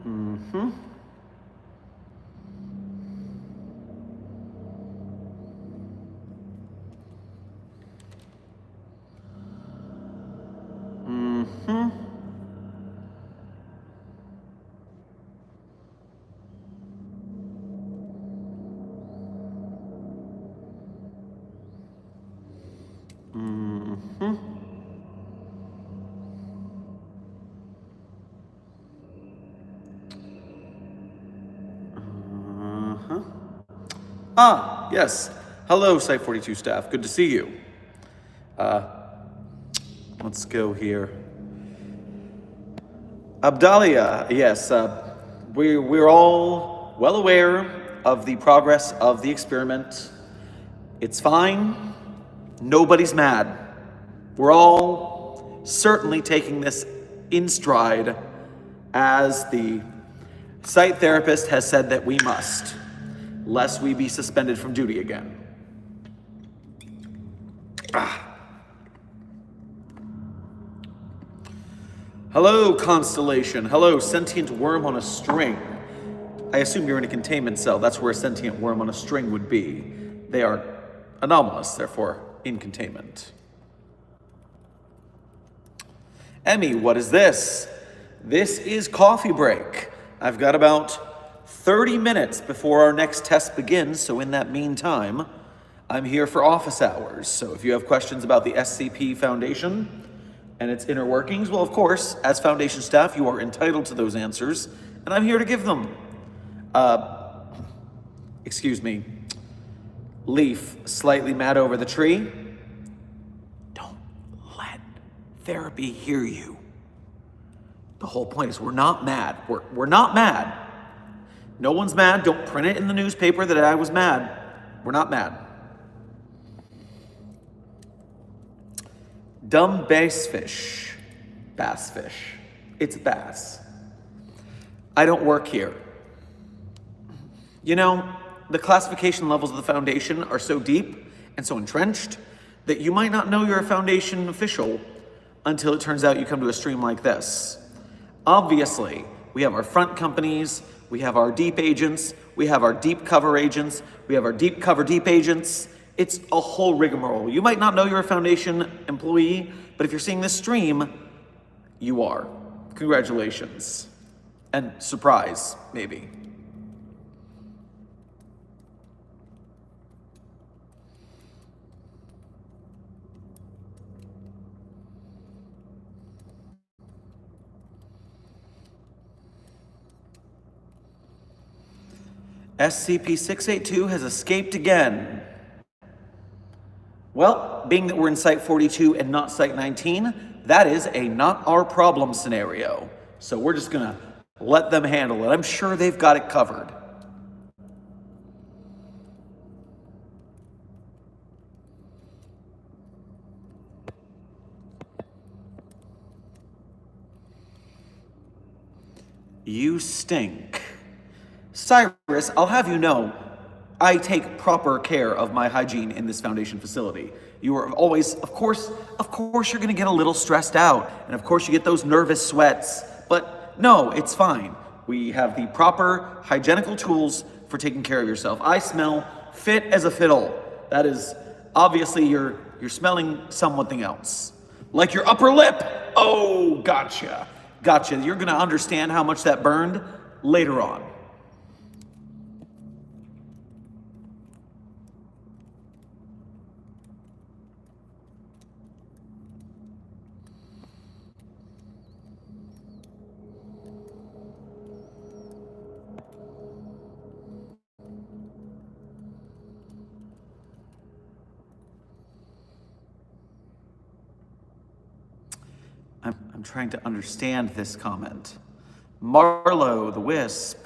Mm-hmm. Mm-hmm. Mm-hmm. Uh-huh. Ah, yes. Hello, Site 42 staff. Good to see you. Let's go here. Abdalia, yes. We're all well aware of the progress of the experiment. It's fine. Nobody's mad. We're all certainly taking this in stride, as the site therapist has said that we must, lest we be suspended from duty again. Hello, Constellation. Hello, sentient worm on a string. I assume you're in a containment cell. That's where a sentient worm on a string would be. They are anomalous, therefore in containment. Emmy, what is this? This is coffee break. I've got about 30 minutes before our next test begins, so in that meantime, I'm here for office hours. So if you have questions about the SCP Foundation and its inner workings, well, of course, as Foundation staff, you are entitled to those answers, and I'm here to give them. Excuse me. Leaf, slightly mad over the tree. Don't let therapy hear you. The whole point is we're not mad. We're not mad. No one's mad. Don't print it in the newspaper that I was mad. We're not mad. Dumb bass fish. Bass fish. It's bass. I don't work here. You know, the classification levels of the Foundation are so deep and so entrenched that you might not know you're a Foundation official until it turns out you come to a stream like this. Obviously, we have our front companies, we have our deep agents, we have our deep cover agents, we have our deep cover deep agents. It's a whole rigmarole. You might not know you're a Foundation employee, but if you're seeing this stream, you are. Congratulations. And surprise, maybe. SCP-682 has escaped again. Well, being that we're in Site 42 and not Site 19, that is a not our problem scenario. So we're just gonna let them handle it. I'm sure they've got it covered. You stink. Cyrus, I'll have you know, I take proper care of my hygiene in this Foundation facility. You are always, of course you're gonna get a little stressed out, and of course you get those nervous sweats, but no, it's fine. We have the proper hygienical tools for taking care of yourself. I smell fit as a fiddle. That is, obviously you're smelling something else. Like your upper lip. Oh, gotcha. Gotcha. You're gonna understand how much that burned later on. I'm trying to understand this comment. Marlowe, the Wisp.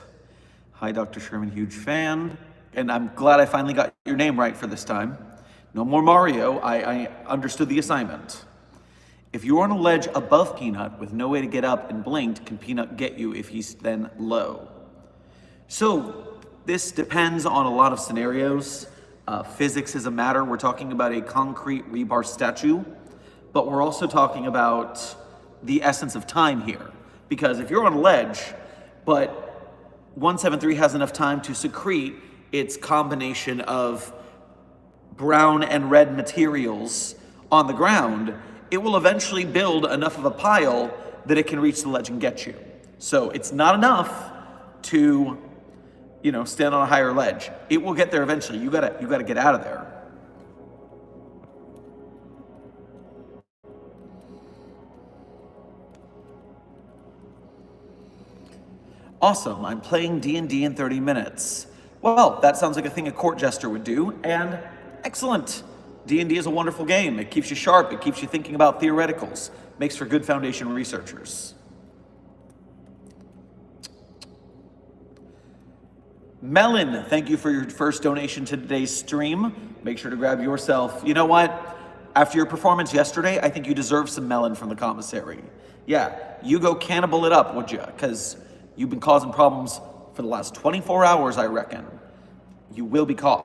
Hi, Dr. Sherman, huge fan. And I'm glad I finally got your name right for this time. No more Mario, I understood the assignment. If you're on a ledge above Peanut with no way to get up and blinked, can Peanut get you if he's then low? So this depends on a lot of scenarios. Physics is a matter. We're talking about a concrete rebar statue, but we're also talking about the essence of time here. Because if you're on a ledge, but 173 has enough time to secrete its combination of brown and red materials on the ground. It will eventually build enough of a pile that it can reach the ledge and get you. So it's not enough to, stand on a higher ledge. It will get there eventually. You gotta get out of there. Awesome, I'm playing D&D in 30 minutes. Well, that sounds like a thing a court jester would do, and excellent. D&D is a wonderful game. It keeps you sharp, it keeps you thinking about theoreticals, makes for good Foundation researchers. Melon, thank you for your first donation to today's stream. Make sure to grab yourself. You know what? After your performance yesterday, I think you deserve some melon from the commissary. Yeah, you go cannibal it up, would you? Because you've been causing problems for the last 24 hours, I reckon. You will be caught.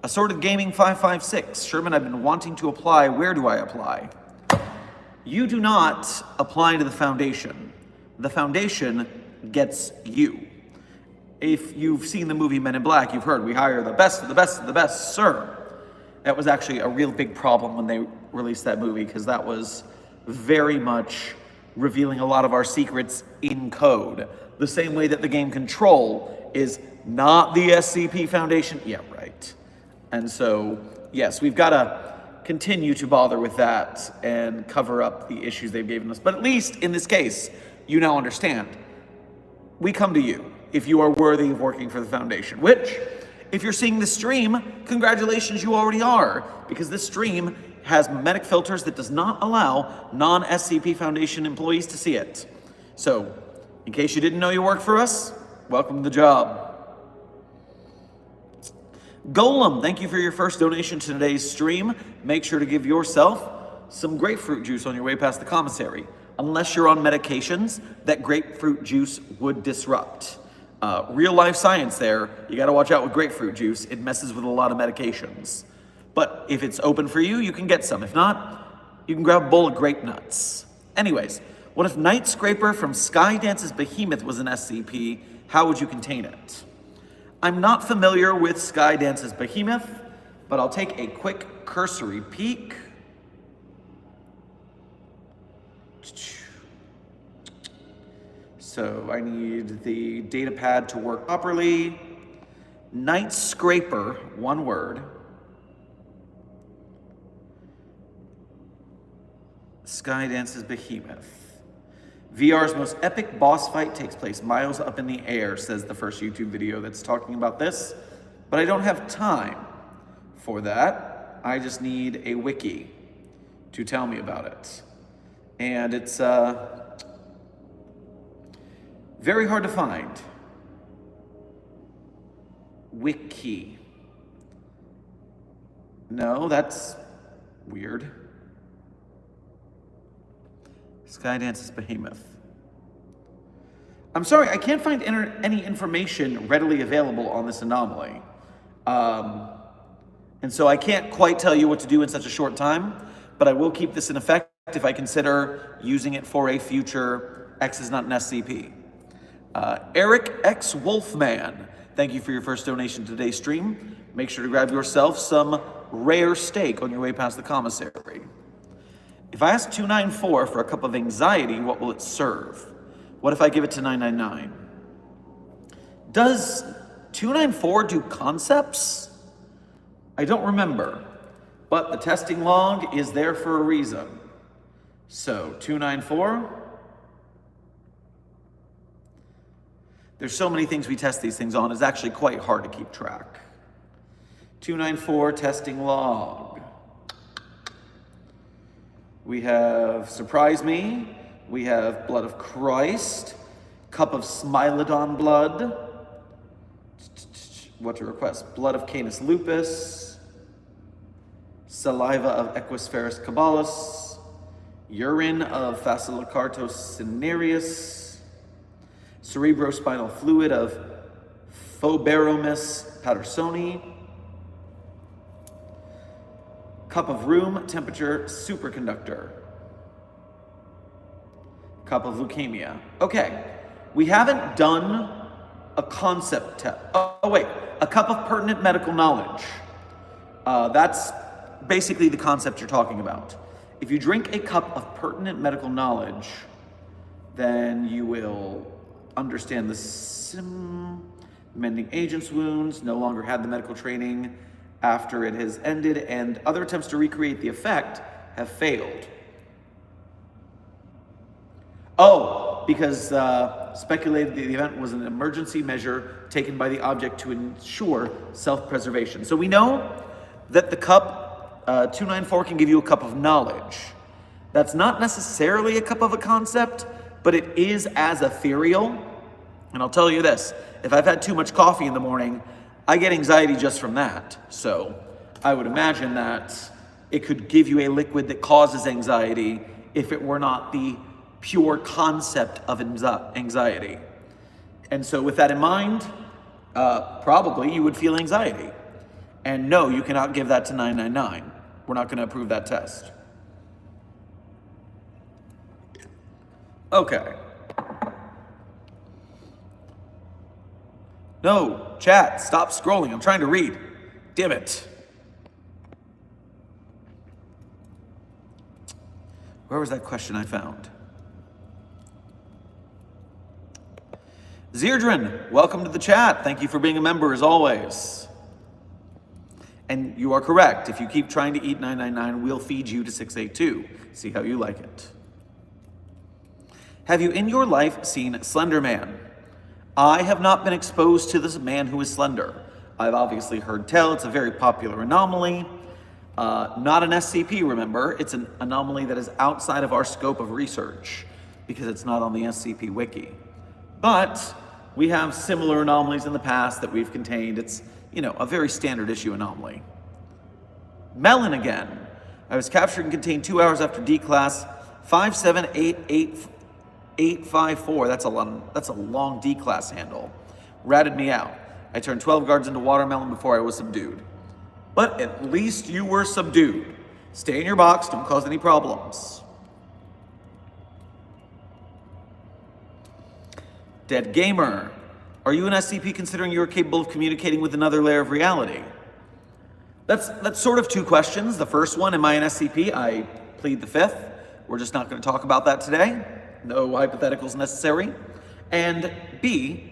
Assorted Gaming 556. Sherman, I've been wanting to apply. Where do I apply? You do not apply to the Foundation. The Foundation gets you. If you've seen the movie Men in Black, you've heard we hire the best of the best of the best, sir. That was actually a real big problem when they released that movie, because that was very much revealing a lot of our secrets in code. The same way that the game Control is not the SCP Foundation. Yeah, right. And so, yes, we've got to continue to bother with that and cover up the issues they've given us. But at least in this case, you now understand. We come to you if you are worthy of working for the Foundation, which, if you're seeing the stream, congratulations, you already are, because this stream has memetic filters that does not allow non-SCP Foundation employees to see it. So, in case you didn't know you work for us, welcome to the job. Golem, thank you for your first donation to today's stream. Make sure to give yourself some grapefruit juice on your way past the commissary. Unless you're on medications that grapefruit juice would disrupt. Real life science there, you gotta watch out with grapefruit juice. It messes with a lot of medications. But if it's open for you, you can get some. If not, you can grab a bowl of grape nuts. Anyways, what if Night Scraper from Skydance's Behemoth was an SCP? How would you contain it? I'm not familiar with Skydance's Behemoth, but I'll take a quick cursory peek. So I need the data pad to work properly. Night Scraper, one word. Skydance's Behemoth. VR's most epic boss fight takes place miles up in the air, says the first YouTube video that's talking about this. But I don't have time for that. I just need a wiki to tell me about it. And it's very hard to find. Wiki. No, that's weird. Skydance's Behemoth. I'm sorry, I can't find any information readily available on this anomaly. And so I can't quite tell you what to do in such a short time, but I will keep this in effect if I consider using it for a future X is not an SCP. Eric X Wolfman, thank you for your first donation to today's stream. Make sure to grab yourself some rare steak on your way past the commissary. If I ask 294 for a cup of anxiety, what will it serve? What if I give it to 999? Does 294 do concepts? I don't remember, but the testing log is there for a reason. So 294. There's so many things we test these things on, it's actually quite hard to keep track. 294 testing log. We have Surprise Me, we have Blood of Christ, Cup of Smilodon Blood, what to request, Blood of Canis Lupus, Saliva of Equisferus Caballus, Urine of Facilicartos Cinereus, Cerebrospinal Fluid of Phoberomus Pattersoni, Cup of room temperature superconductor. Cup of leukemia. Okay, we haven't done a concept test. Oh wait, a cup of pertinent medical knowledge. That's basically the concept you're talking about. If you drink a cup of pertinent medical knowledge, then you will understand the mending agent's wounds, no longer had the medical training after it has ended, and other attempts to recreate the effect have failed. Oh, because speculated the event was an emergency measure taken by the object to ensure self-preservation. So we know that the cup 294 can give you a cup of knowledge. That's not necessarily a cup of a concept, but it is as ethereal. And I'll tell you this, if I've had too much coffee in the morning, I get anxiety just from that. So I would imagine that it could give you a liquid that causes anxiety if it were not the pure concept of anxiety. And so with that in mind, probably you would feel anxiety. And no, you cannot give that to 999. We're not going to approve that test. Okay. No, chat, stop scrolling. I'm trying to read. Damn it. Where was that question I found? Zeirdrin, welcome to the chat. Thank you for being a member as always. And you are correct. If you keep trying to eat 999, we'll feed you to 682. See how you like it. Have you in your life seen Slender Man? I have not been exposed to this man who is slender. I've obviously heard tell. It's a very popular anomaly. Not an SCP, remember. It's an anomaly that is outside of our scope of research because it's not on the SCP wiki. But we have similar anomalies in the past that we've contained. It's, a very standard issue anomaly. Melon again. I was captured and contained 2 hours after D class 5788854. That's a long D class handle. Ratted me out. I turned 12 guards into watermelon before I was subdued. But at least you were subdued. Stay in your box, don't cause any problems. Dead Gamer. Are you an SCP considering you are capable of communicating with another layer of reality? That's sort of two questions. The first one, am I an SCP? I plead the fifth. We're just not going to talk about that today. No hypotheticals necessary. And B,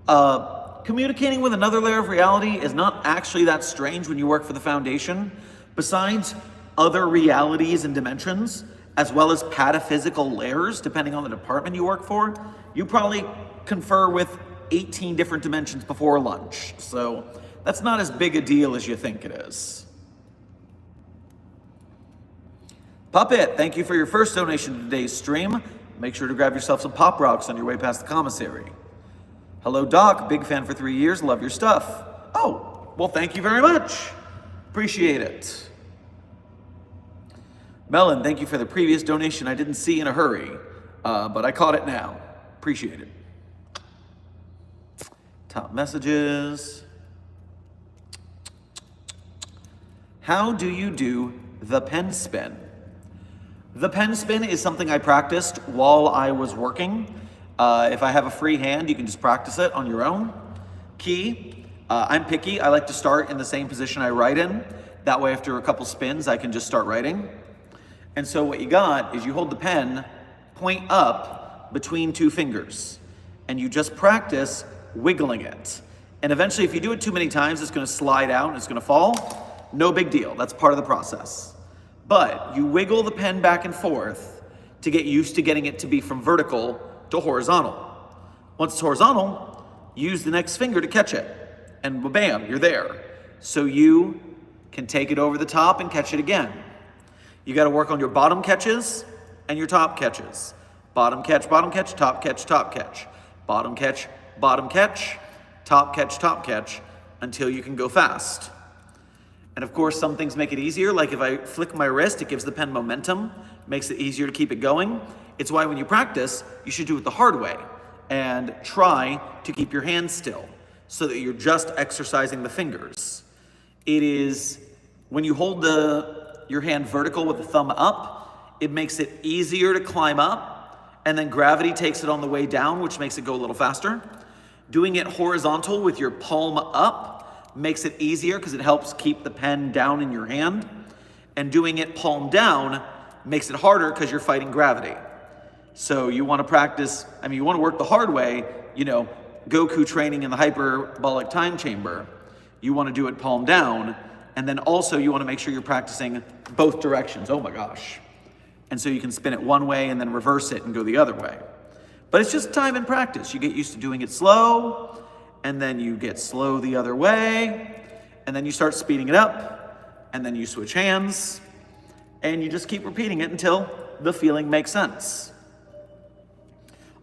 communicating with another layer of reality is not actually that strange when you work for the Foundation. Besides other realities and dimensions, as well as pataphysical layers, depending on the department you work for, you probably confer with 18 different dimensions before lunch. So that's not as big a deal as you think it is. Puppet, thank you for your first donation to today's stream. Make sure to grab yourself some Pop Rocks on your way past the commissary. Hello, Doc. Big fan for 3 years. Love your stuff. Oh, well, thank you very much. Appreciate it. Melon, thank you for the previous donation I didn't see in a hurry, but I caught it now. Appreciate it. Top messages. How do you do the pen spin? The pen spin is something I practiced while I was working. If I have a free hand, you can just practice it on your own. Key, I'm picky. I like to start in the same position I write in. That way, after a couple spins, I can just start writing. And so what you got is you hold the pen point up between two fingers, and you just practice wiggling it. And eventually, if you do it too many times, it's going to slide out and it's going to fall. No big deal. That's part of the process. But you wiggle the pen back and forth to get used to getting it to be from vertical to horizontal. Once it's horizontal, use the next finger to catch it. And bam, you're there. So you can take it over the top and catch it again. You got to work on your bottom catches and your top catches. Bottom catch, top catch, top catch. Bottom catch, top catch, until you can go fast. And of course, some things make it easier, like if I flick my wrist, it gives the pen momentum, makes it easier to keep it going. It's why when you practice, you should do it the hard way and try to keep your hands still so that you're just exercising the fingers. It is When you hold your hand vertical with the thumb up, it makes it easier to climb up, and then gravity takes it on the way down, which makes it go a little faster. Doing it horizontal with your palm up makes it easier because it helps keep the pen down in your hand. And doing it palm down makes it harder because you're fighting gravity. So you want to practice, you want to work the hard way, Goku training in the hyperbolic time chamber. You want to do it palm down, and then also you want to make sure you're practicing both directions. Oh my gosh. And so you can spin it one way and then reverse it and go the other way. But it's just time and practice. You get used to doing it slow, and then you get slow the other way, and then you start speeding it up, and then you switch hands, and you just keep repeating it until the feeling makes sense.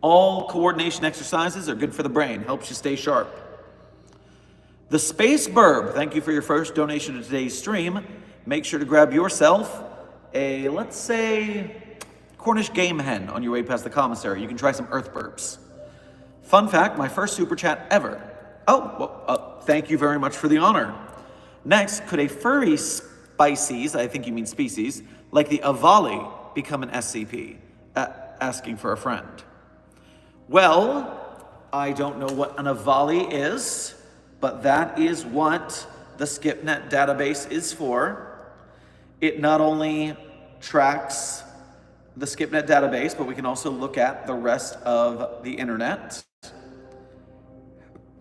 All coordination exercises are good for the brain, helps you stay sharp. The Space Burb, thank you for your first donation to today's stream. Make sure to grab yourself a, let's say, Cornish game hen on your way past the commissary. You can try some earth burps. Fun fact, my first super chat ever. Thank you very much for the honor. Next, could a furry species, I think you mean species, like the Avali become an SCP? Asking for a friend. Well, I don't know what an Avali is, but that is what the SkipNet database is for. It not only tracks the SkipNet database, but we can also look at the rest of the internet.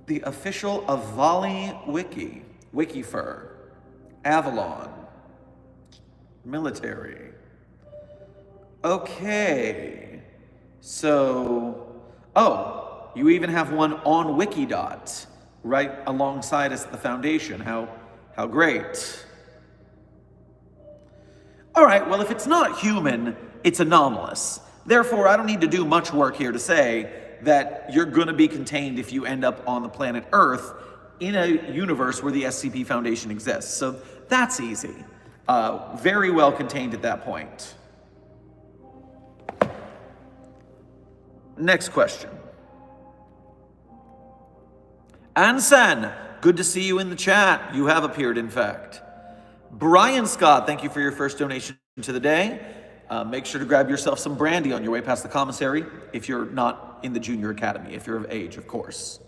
The official Avali wiki, Wikifur, Avalon, military. Okay, so, you even have one on Wikidot, right alongside us at the foundation. How great. All right, well, if it's not human, it's anomalous. Therefore, I don't need to do much work here to say that you're going to be contained if you end up on the planet Earth in a universe where the SCP Foundation exists. So that's easy. Very well contained at that point. Next question. Ansan, good to see you in the chat. You have appeared, in fact. Brian Scott, thank you for your first donation to the day. Make sure to grab yourself some brandy on your way past the commissary if you're not in the junior academy, if you're of age, of course.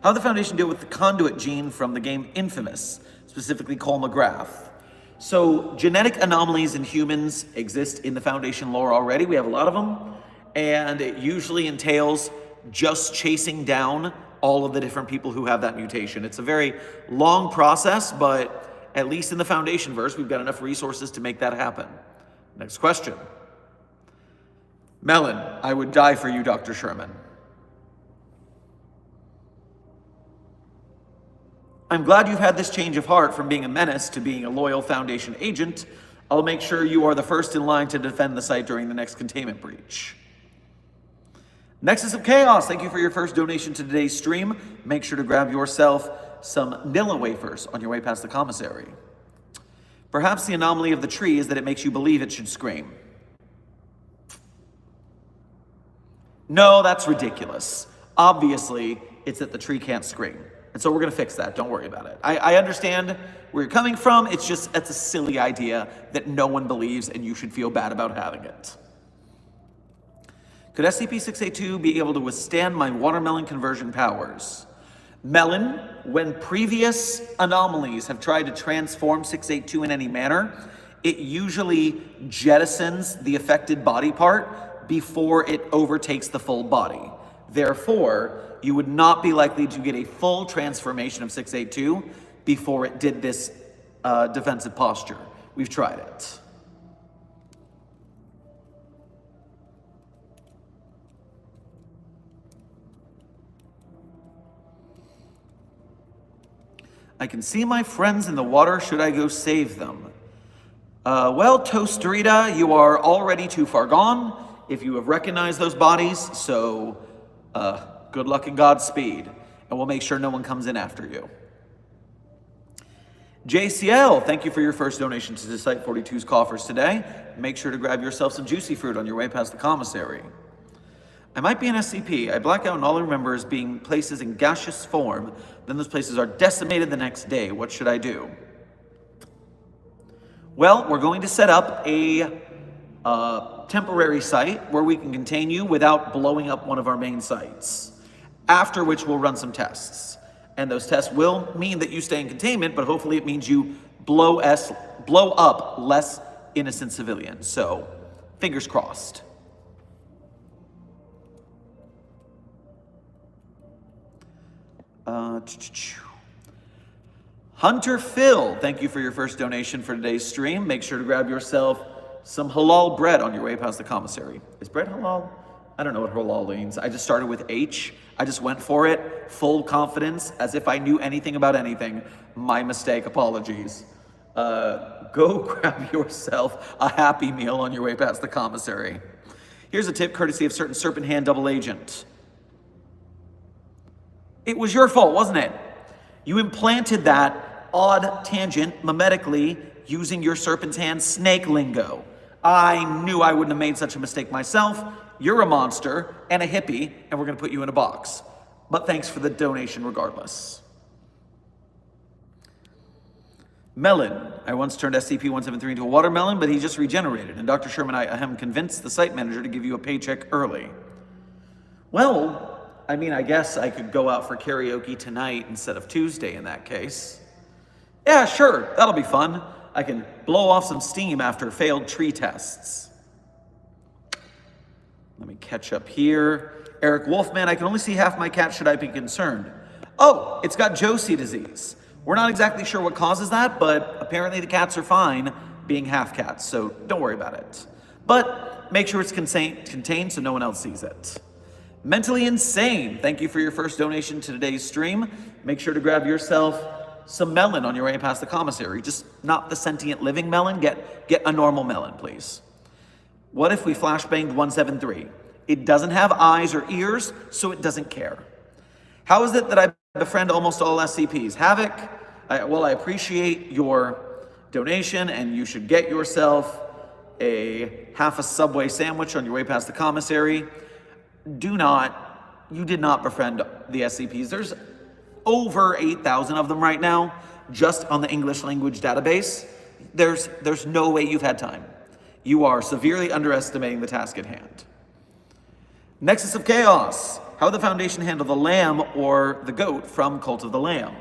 How did the Foundation deal with the conduit gene from the game Infamous, specifically Cole McGrath? So genetic anomalies in humans exist in the Foundation lore already. We have a lot of them, and it usually entails just chasing down all of the different people who have that mutation. It's a very long process, but at least in the Foundation verse, we've got enough resources to make that happen. Next question. Melon, I would die for you, Dr. Sherman. I'm glad you've had this change of heart from being a menace to being a loyal Foundation agent. I'll make sure you are the first in line to defend the site during the next containment breach. Nexus of Chaos, thank you for your first donation to today's stream. Make sure to grab yourself some Nilla wafers on your way past the commissary. Perhaps the anomaly of the tree is that it makes you believe it should scream. No, that's ridiculous. Obviously, it's that the tree can't scream. And so we're going to fix that. Don't worry about it. I understand where you're coming from. It's a silly idea that no one believes, and you should feel bad about having it. Could SCP-682 be able to withstand my watermelon conversion powers? Melon, when previous anomalies have tried to transform 682 in any manner, it usually jettisons the affected body part before it overtakes the full body. Therefore, you would not be likely to get a full transformation of 682 before it did this defensive posture. We've tried it. I can see my friends in the water. Should I go save them? Well, Toasterita, you are already too far gone if you have recognized those bodies, so good luck and Godspeed, and we'll make sure no one comes in after you. JCL, thank you for your first donation to the Site 42's coffers today. Make sure to grab yourself some juicy fruit on your way past the commissary. I might be an SCP. I black out and all I remember is being places in gaseous form. Then those places are decimated the next day. What should I do? Well, we're going to set up a temporary site where we can contain you without blowing up one of our main sites. After which we'll run some tests. And those tests will mean that you stay in containment, but hopefully it means you blow up less innocent civilians. So, fingers crossed. Hunter Phil, thank you for your first donation for today's stream. Make sure to grab yourself some halal bread on your way past the commissary. Is bread halal? I don't know what halal means. I just started with H. I just went for it, full confidence, as if I knew anything about anything. My mistake, apologies. Go grab yourself a Happy Meal on your way past the commissary. Here's a tip courtesy of certain Serpent Hand double agent. It was your fault, wasn't it? You implanted that odd tangent mimetically using your Serpent's Hand snake lingo. I knew I wouldn't have made such a mistake myself. You're a monster and a hippie, and we're going to put you in a box. But thanks for the donation regardless. Melon. I once turned SCP-173 into a watermelon, but he just regenerated. And Dr. Sherman, I am convinced the site manager to give you a paycheck early. Well, I mean, I guess I could go out for karaoke tonight instead of Tuesday in that case. Yeah, sure, that'll be fun. I can blow off some steam after failed tree tests. Let me catch up here. Eric Wolfman, I can only see half my cat. Should I be concerned? Oh, it's got Josie disease. We're not exactly sure what causes that, but apparently the cats are fine being half cats, so don't worry about it. But make sure it's contained so no one else sees it. Mentally Insane, thank you for your first donation to today's stream. Make sure to grab yourself some melon on your way past the commissary. Just not the sentient living melon. Get a normal melon, please. What if we flashbanged 173? It doesn't have eyes or ears, so it doesn't care. How is it that I befriend almost all SCPs? Havoc, I appreciate your donation, and you should get yourself a half a Subway sandwich on your way past the commissary. You did not befriend the SCPs. There's over 8,000 of them right now, just on the English language database. There's no way you've had time. You are severely underestimating the task at hand. Nexus of Chaos. How would the Foundation handle the lamb or the goat from Cult of the Lamb?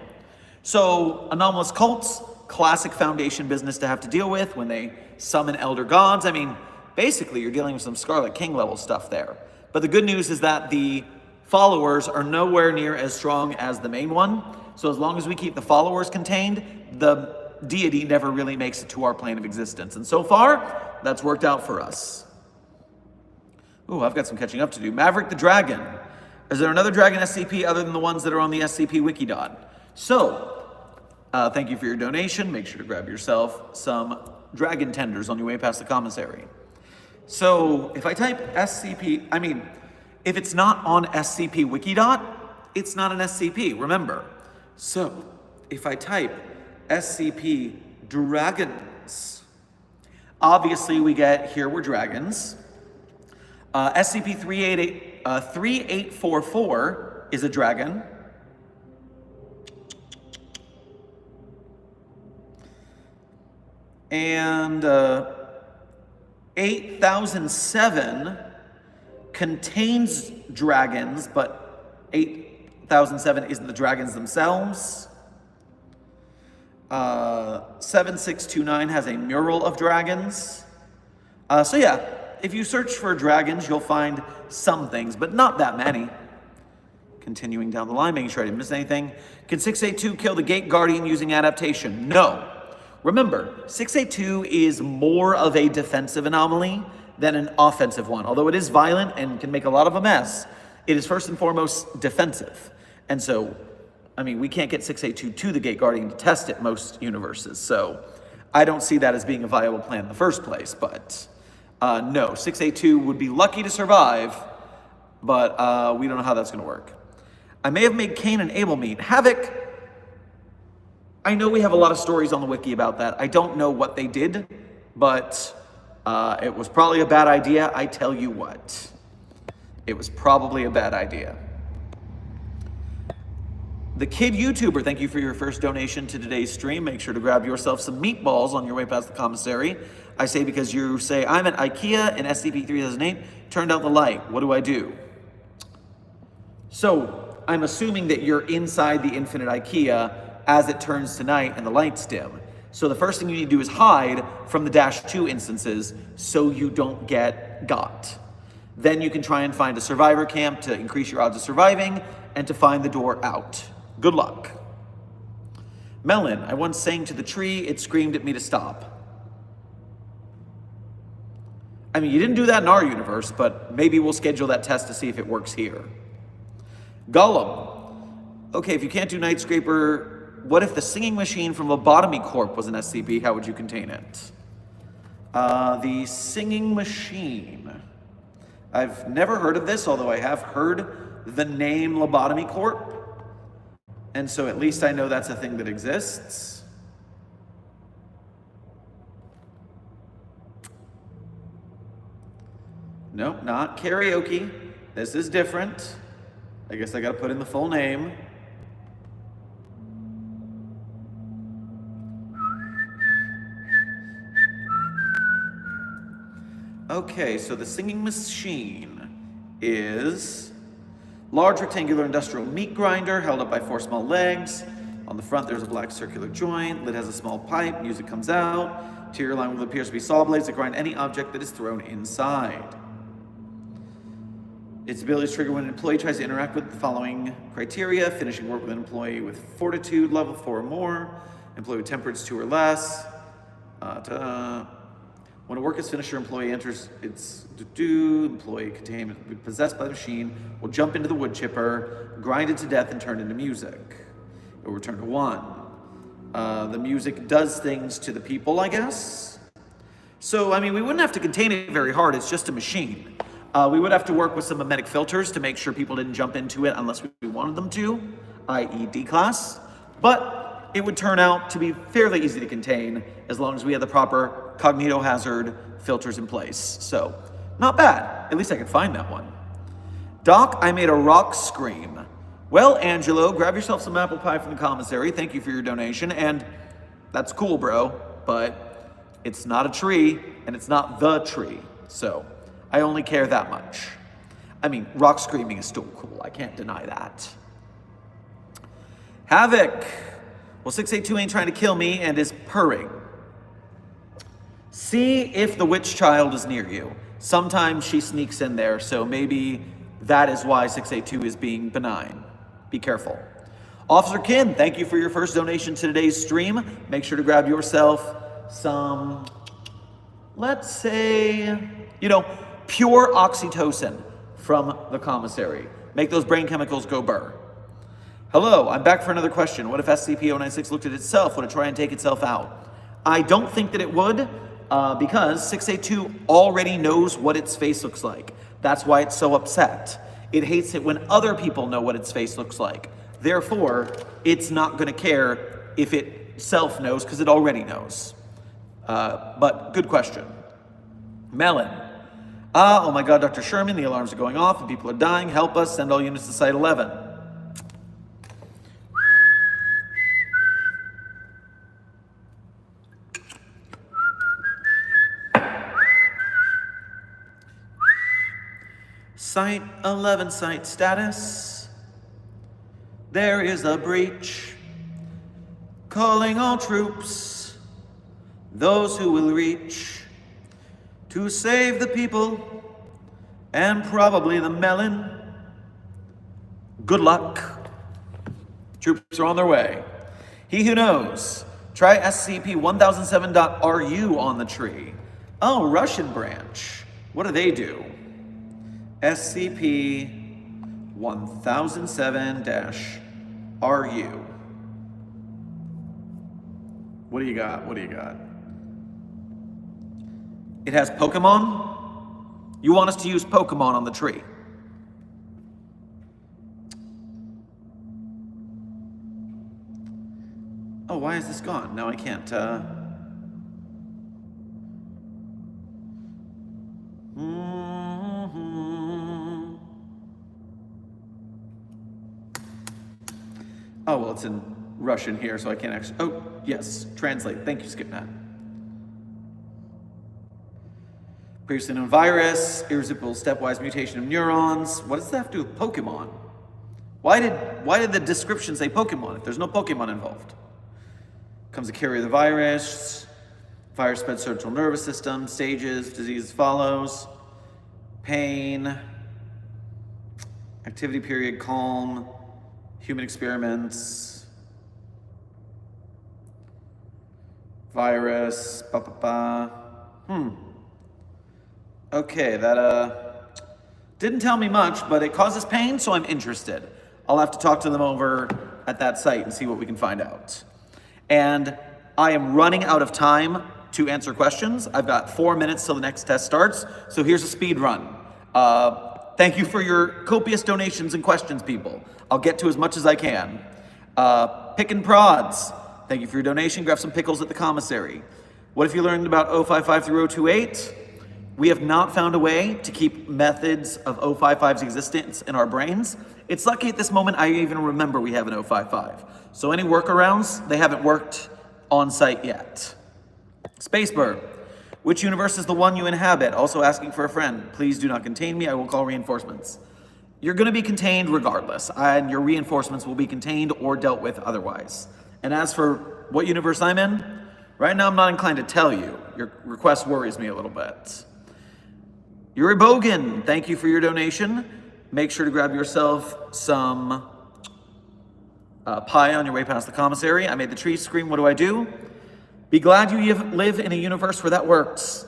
So, anomalous cults, classic Foundation business to have to deal with when they summon elder gods. I mean, basically you're dealing with some Scarlet King level stuff there. But the good news is that the followers are nowhere near as strong as the main one. So as long as we keep the followers contained, the deity never really makes it to our plane of existence. And so far, that's worked out for us. Ooh, I've got some catching up to do. Maverick the Dragon. Is there another dragon SCP other than the ones that are on the SCP Wikidot? So, thank you for your donation. Make sure to grab yourself some dragon tenders on your way past the commissary. So, if I type SCP, if it's not on SCP Wikidot, it's not an SCP, remember. So, if I type SCP dragons, obviously we get here were dragons. SCP 3844 is a dragon. And 8007 contains dragons, but 8007 isn't the dragons themselves. 7629 has a mural of dragons. So yeah, if you search for dragons, you'll find some things, but not that many. Continuing down the line, making sure I didn't miss anything. Can 682 kill the Gate Guardian using adaptation? No. Remember, 682 is more of a defensive anomaly than an offensive one. Although it is violent and can make a lot of a mess, it is first and foremost defensive. And so, we can't get 682 to the Gate Guardian to test it most universes. So I don't see that as being a viable plan in the first place, but no, 682 would be lucky to survive, but we don't know how that's going to work. I may have made Cain and Abel meet. Havoc, I know we have a lot of stories on the wiki about that. I don't know what they did, but it was probably a bad idea. I tell you what, it was probably a bad idea. The Kid YouTuber, thank you for your first donation to today's stream. Make sure to grab yourself some meatballs on your way past the commissary. I say because you say, I'm at IKEA in SCP-3008, turned out the light. What do I do? So, I'm assuming that you're inside the infinite IKEA as it turns to night and the lights dim. So the first thing you need to do is hide from the -2 instances so you don't get got. Then you can try and find a survivor camp to increase your odds of surviving and to find the door out. Good luck. Melon, I once sang to the tree, it screamed at me to stop. I mean, you didn't do that in our universe, but maybe we'll schedule that test to see if it works here. Gollum, okay, if you can't do Night Scraper, what if the singing machine from Lobotomy Corp was an SCP? How would you contain it? The singing machine. I've never heard of this, although I have heard the name Lobotomy Corp. And so at least I know that's a thing that exists. Nope, not karaoke. This is different. I guess I gotta put in the full name. Okay, so the singing machine is large rectangular industrial meat grinder held up by 4 small legs. On the front, there's a black circular joint. Lid has a small pipe. Music comes out. Interior line will appears to be saw blades that grind any object that is thrown inside. Its ability is triggered when an employee tries to interact with the following criteria: finishing work with an employee with fortitude level 4 or more, employee with temperance 2 or less. When a work is finished, your employee enters its employee containment will be possessed by the machine, will jump into the wood chipper, grind it to death, and turn into music. It will return to 1. The music does things to the people, I guess. So, I mean, we wouldn't have to contain it very hard. It's just a machine. We would have to work with some memetic filters to make sure people didn't jump into it unless we wanted them to, i.e. D-class. But it would turn out to be fairly easy to contain as long as we had the proper cognitohazard filters in place. So, not bad. At least I could find that one. Doc, I made a rock scream. Well, Angelo, grab yourself some apple pie from the commissary. Thank you for your donation. And that's cool, bro. But it's not a tree, and it's not the tree. So, I only care that much. I mean, rock screaming is still cool. I can't deny that. Havoc. Well, 682 ain't trying to kill me and is purring. See if the witch child is near you. Sometimes she sneaks in there, so maybe that is why 682 is being benign. Be careful. Officer Kin, thank you for your first donation to today's stream. Make sure to grab yourself some, let's say, pure oxytocin from the commissary. Make those brain chemicals go burr. Hello, I'm back for another question. What if SCP-096 looked at itself? Would it try and take itself out? I don't think that it would, because 682 already knows what its face looks like. That's why it's so upset. It hates it when other people know what its face looks like. Therefore, it's not going to care if it itself knows, because it already knows. But good question. Melon. Oh my God, Dr. Sherman, the alarms are going off and people are dying. Help us, send all units to Site 11. Site 11, site status. There is a breach. Calling all troops, those who will reach to save the people and probably the melon. Good luck. Troops are on their way. He who knows, try SCP-1007.RU on the tree. Oh, Russian branch. What do they do? SCP-1007-RU. What do you got? What do you got? It has Pokemon? You want us to use Pokemon on the tree? Oh, why is this gone? Now I can't, Oh, well, it's in Russian here, so I can't actually... Oh, yes, translate. Thank you, Skipnet. Previously known virus, irresistible stepwise mutation of neurons. What does that have to do with Pokemon? Why did the description say Pokemon if there's no Pokemon involved? Comes a carrier of the virus. Virus spreads central nervous system. Stages, disease follows. Pain. Activity period, calm. Human experiments. Virus. Okay, that didn't tell me much, but it causes pain, so I'm interested. I'll have to talk to them over at that site and see what we can find out. And I am running out of time to answer questions. I've got 4 minutes till the next test starts, so here's a speed run. Thank you for your copious donations and questions, people. I'll get to as much as I can. Pick and Prods, thank you for your donation. Grab some pickles at the commissary. What if you learned about 055 through 028? We have not found a way to keep methods of 055's existence in our brains. It's lucky at this moment I even remember we have an 055. So any workarounds, they haven't worked on site yet. Spacebird, which universe is the one you inhabit? Also asking for a friend. Please do not contain me, I will call reinforcements. You're gonna be contained regardless, and your reinforcements will be contained or dealt with otherwise. And as for what universe I'm in, right now I'm not inclined to tell you. Your request worries me a little bit. Yuri Bogan, thank you for your donation. Make sure to grab yourself some pie on your way past the commissary. I made the trees scream, what do I do? Be glad you live in a universe where that works.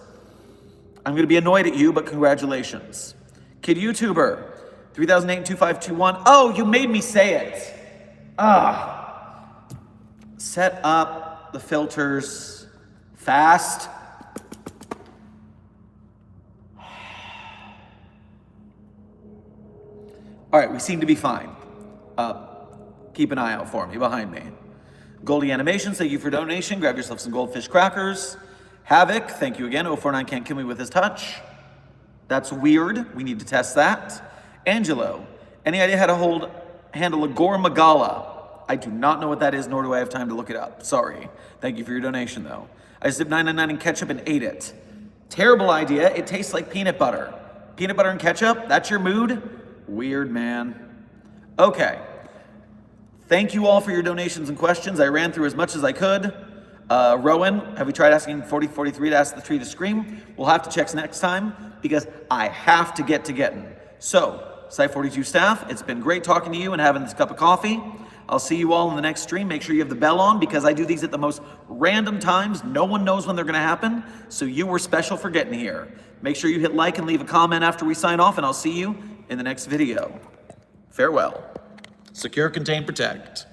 I'm gonna be annoyed at you, but congratulations. Kid YouTuber, 3008-2521. Oh, you made me say it. Set up the filters fast. All right, we seem to be fine. Keep an eye out for me, behind me. Goldie Animations, thank you for donation. Grab yourself some goldfish crackers. Havoc, thank you again. 049 can't kill me with his touch. That's weird. We need to test that. Angelo, any idea how to handle a Gore Magala? I do not know what that is, nor do I have time to look it up. Sorry. Thank you for your donation, though. I just dipped 999 in ketchup and ate it. Terrible idea. It tastes like peanut butter. Peanut butter and ketchup? That's your mood? Weird, man. Okay. Thank you all for your donations and questions. I ran through as much as I could. Rowan, have we tried asking 4043 to ask the tree to scream? We'll have to check next time because I have to get to getting. So, Site 42 staff, it's been great talking to you and having this cup of coffee. I'll see you all in the next stream. Make sure you have the bell on because I do these at the most random times. No one knows when they're gonna happen, so you were special for getting here. Make sure you hit like and leave a comment after we sign off, and I'll see you in the next video. Farewell. Secure, contain, protect.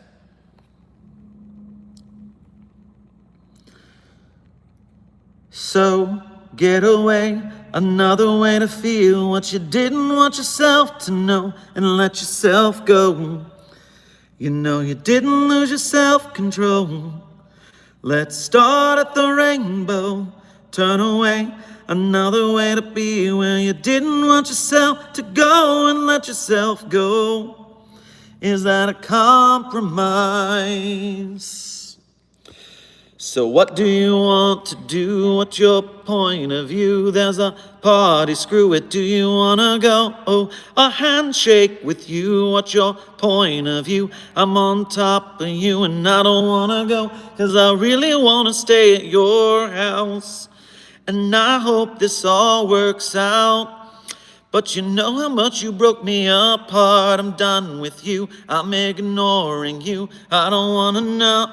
So, get away, another way to feel what you didn't want yourself to know and let yourself go. You know you didn't lose your self-control. Let's start at the rainbow. Turn away, another way to be where you didn't want yourself to go and let yourself go. Is that a compromise? So what do you want to do? What's your point of view? There's a party, screw it, do you wanna go? Oh, a handshake with you, what's your point of view? I'm on top of you and I don't wanna go, 'cause I really wanna stay at your house. And I hope this all works out. But you know how much you broke me apart. I'm done with you, I'm ignoring you. I don't wanna know.